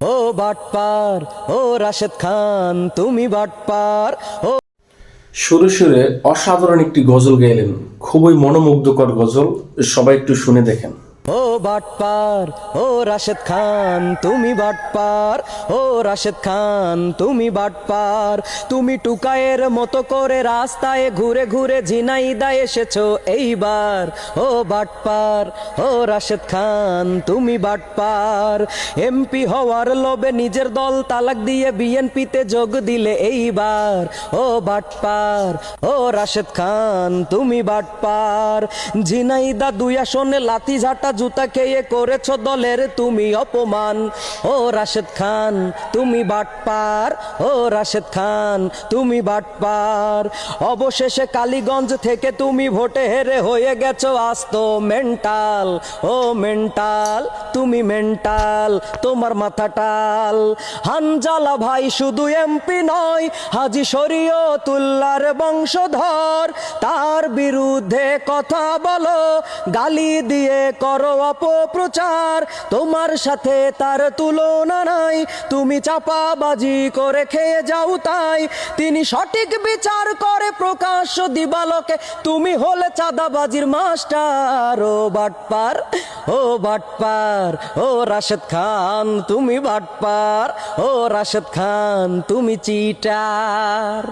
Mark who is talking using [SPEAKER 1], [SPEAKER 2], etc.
[SPEAKER 1] ও বাটপার, ও রাশেদ খান তুমি বাটপার। ও
[SPEAKER 2] সুরে সুরে অসাধারণ একটি গজল গাইলেন, খুবই মনোমুগ্ধকর গজল। সবাই একটু শুনে দেখেন।
[SPEAKER 1] ও বাটপার, ও রাশেদ খান তুমি বাটপার। ও রাশেদ খান তুমি বাটপার। তুমি টুকায়ের মতো করে রাস্তায় ঘুরে ঘুরে ঝিনাইদা এসেছো এইবার। ও বাটপার, ও রাশেদ খান তুমি বাটপার। এমপি হওয়ার লোভে নিজের দল তালাক দিয়ে বিএনপিতে যোগ দিলে এইবার। ও বাটপার, ও রাশেদ খান তুমি বাটপার। ঝিনাইদা 2 আসনে লাথি ঝাঁটা জুতা খেয়ে করেছো দলের তুমি অপমান। ও রাশেদ খান তুমি বাটপার। ও রাশেদ খান তুমি বাটপার। অবশেষে কালীগঞ্জ থেকে তুমি ভোটে হেরে হয়ে গেছো আস্ত মেন্টাল। ও মেন্টাল তুমি মেন্টাল, তোমার মাথা টাল। হানজালা ভাই শুধু এমপি নয়, হাজী শরীয়তুল্লাহর বংশধর। তার বিরুদ্ধে কথা বলো, গালি দিয়ে করো অপপ্রচার। তোমার সাথে তার তুলনা নাই, তুমি চাপাবাজি করে খেয়ে যাও তাই। তিনি সঠিক বিচার করে প্রকাশ্য দিবালোকে, তুমি হলে চাঁদাবাজির মাস্টার। ও বাটপার, ও বাটপার, ও রাশেদ খান তুমি বাটপার। ও রাশেদ খান তুমি চিটার।